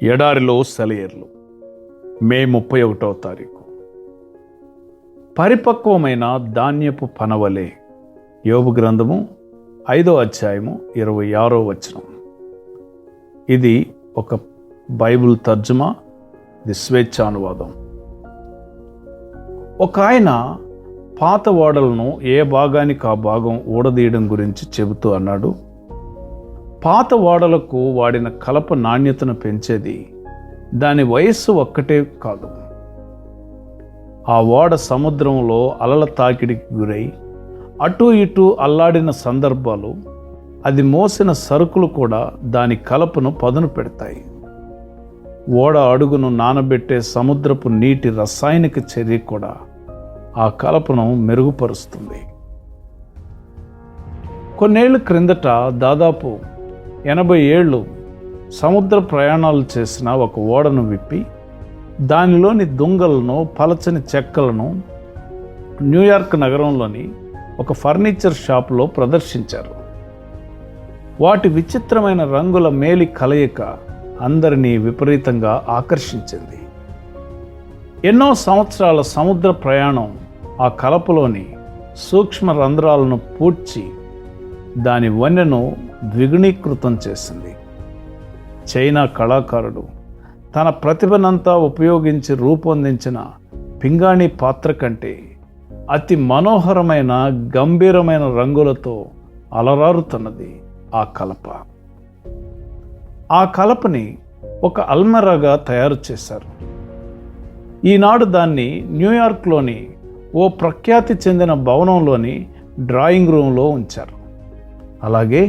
ఎడారిలో సెలయేర్లు మే 31వ తారీఖు. పరిపక్వమైన ధాన్యపు పనవలే. యోబు గ్రంథము 5వ అధ్యాయము 26వ వచనం. ఇది ఒక బైబిల్ తర్జుమా, ఇది స్వేచ్ఛానువాదం. ఒక ఆయన పాత ఓడలను ఏ భాగానికి ఆ భాగం ఊడదీయడం గురించి చెబుతూ అన్నాడు, పాత ఓడలకు వాడిన కలప నాణ్యతను పెంచేది దాని వయస్సు ఒక్కటే కాదు. ఆ ఓడ సముద్రంలో అలల తాకిడికి గురై అటూ ఇటూ అల్లాడిన సందర్భాలు, అది మోసిన సరుకులు కూడా దాని కలపను పదును పెడతాయి. ఓడ అడుగును నానబెట్టే సముద్రపు నీటి రసాయనిక చర్య కూడా ఆ కలపను మెరుగుపరుస్తుంది. కొన్నేళ్ల క్రిందట దాదాపు 80 ఏళ్ళు సముద్ర ప్రయాణాలు చేసిన ఒక ఓడను విప్పి దానిలోని దుంగలను, పలచని చెక్కలను న్యూయార్క్ నగరంలోని ఒక ఫర్నిచర్ షాపులో ప్రదర్శించారు. వాటి విచిత్రమైన రంగుల మేలి కలయిక అందరినీ విపరీతంగా ఆకర్షించింది. ఎన్నో సంవత్సరాల సముద్ర ప్రయాణం ఆ కలపలోని సూక్ష్మ రంధ్రాలను పూడ్చి దాని వన్నెను ద్విగుణీకృతం చేసింది. చైనా కళాకారుడు తన ప్రతిభనంతా ఉపయోగించి రూపొందించిన పింగాణి పాత్ర కంటే అతి మనోహరమైన, గంభీరమైన రంగులతో అలరారుతున్నది ఆ కలప. ఆ కలపని ఒక అల్మరాగా తయారు చేశారు. ఈనాడు దాన్ని న్యూయార్క్లోని ఓ ప్రఖ్యాతి చెందిన భవనంలోని డ్రాయింగ్ రూమ్లో ఉంచారు. అలాగే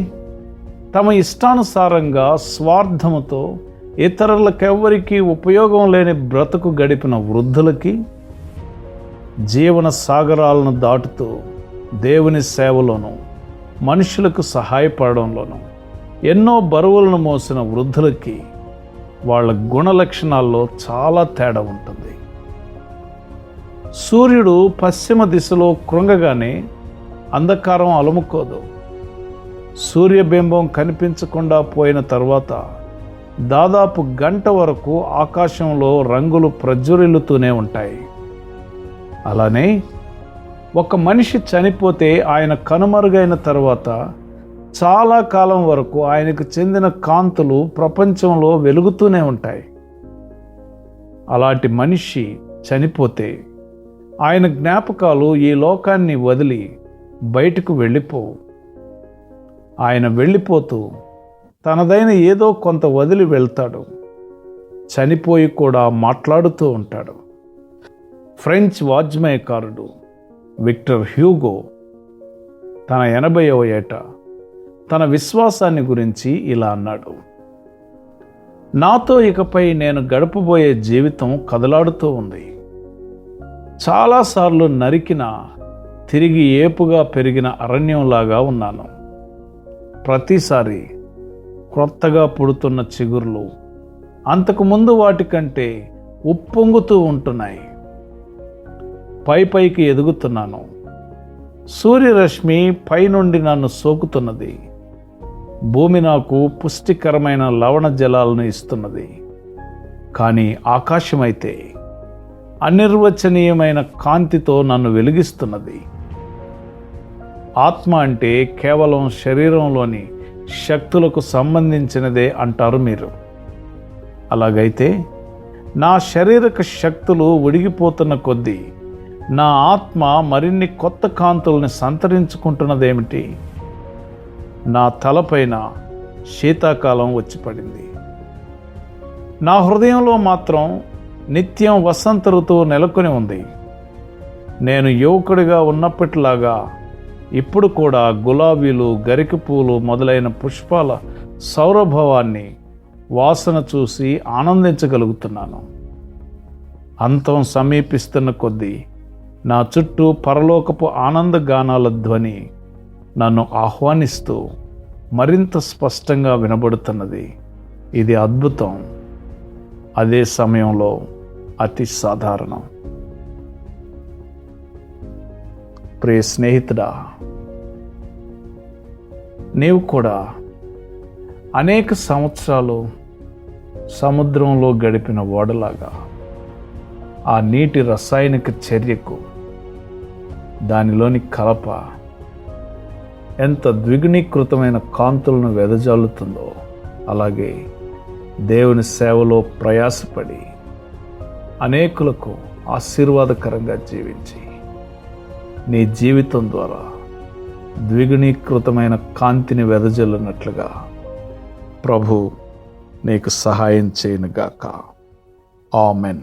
తమ ఇష్టానుసారంగా స్వార్థముతో ఇతరులకెవ్వరికీ ఉపయోగం లేని బ్రతుకు గడిపిన వృద్ధులకి, జీవన సాగరాలను దాటుతూ దేవుని సేవలోనూ మనుషులకు సహాయపడడంలోనూ ఎన్నో బరువులను మోసిన వృద్ధులకి వాళ్ళ గుణ లక్షణాల్లో చాలా తేడా ఉంటుంది. సూర్యుడు పశ్చిమ దిశలో కృంగగానే అంధకారం అలుముకోదు. సూర్యబింబం కనిపించకుండా పోయిన తర్వాత దాదాపు గంట వరకు ఆకాశంలో రంగులు ప్రజ్వరిల్లుతూనే ఉంటాయి. అలానే ఒక మనిషి చనిపోతే ఆయన కనుమరుగైన తర్వాత చాలా కాలం వరకు ఆయనకు చెందిన కాంతులు ప్రపంచంలో వెలుగుతూనే ఉంటాయి. అలాంటి మనిషి చనిపోతే ఆయన జ్ఞాపకాలు ఈ లోకాన్ని వదిలి బయటకు వెళ్ళిపోవు. ఆయన వెళ్ళిపోతూ తనదైన ఏదో కొంత వదిలి వెళ్తాడు. చనిపోయి కూడా మాట్లాడుతూ ఉంటాడు. ఫ్రెంచ్ వాజ్మయకారుడు విక్టర్ హ్యూగో తన 80వ ఏట తన విశ్వాసాన్ని గురించి ఇలా అన్నాడు: నాతో ఇకపై నేను గడపబోయే జీవితం కదలాడుతూ ఉంది. చాలాసార్లు నరికిన, తిరిగి ఏపుగా పెరిగిన అరణ్యంలాగా ఉన్నాను. ప్రతిసారి క్రొత్తగా పుడుతున్న చిగుర్లు అంతకుముందు వాటికంటే ఉప్పొంగుతూ ఉంటున్నాయి. పైకి ఎదుగుతున్నాను. సూర్యరశ్మి పైనుండి నన్ను సోకుతున్నది. భూమి నాకు పుష్టికరమైన లవణ జలాలను ఇస్తున్నది. కానీ ఆకాశమైతే అనిర్వచనీయమైన కాంతితో నన్ను వెలిగిస్తున్నది. ఆత్మ అంటే కేవలం శరీరంలోని శక్తులకు సంబంధించినదే అంటారు మీరు. అలాగైతే నా శారీరక శక్తులు ఉడిగిపోతున్న కొద్దీ నా ఆత్మ మరిన్ని కొత్త కాంతుల్ని సంతరించుకుంటున్నదేమిటి? నా తలపైన శీతాకాలం వచ్చి పడింది. నా హృదయంలో మాత్రం నిత్యం వసంత ఋతువు నెలకొని ఉంది. నేను యువకుడిగా ఉన్నప్పటిలాగా ఇప్పుడు కూడా గులాబీలు, గరిక పూలు మొదలైన పుష్పాల సౌరభావాన్ని వాసన చూసి ఆనందించగలుగుతున్నాను. అంతం సమీపిస్తున్న కొద్దీ నా చుట్టూ పరలోకపు ఆనంద గానాల ధ్వని నన్ను ఆహ్వానిస్తూ మరింత స్పష్టంగా వినబడుతున్నది. ఇది అద్భుతం, అదే సమయంలో అతి సాధారణం. ప్రియ స్నేహితుడా, నీవు కూడా అనేక సంవత్సరాలు సముద్రంలో గడిపిన ఓడలాగా ఆ నీటి రసాయనిక చర్యకు దానిలోని కలప ఎంత ద్విగుణీకృతమైన కాంతులను వెదజల్లుతుందో, అలాగే దేవుని సేవలో ప్రయాసపడి అనేకులకు ఆశీర్వాదకరంగా జీవించి నీ జీవితం ద్వారా ద్విగుణీకృతమైన కాంతిని వెదజల్లినట్లుగా ప్రభు నీకు సహాయం చేయనుగాక. ఆమెన్.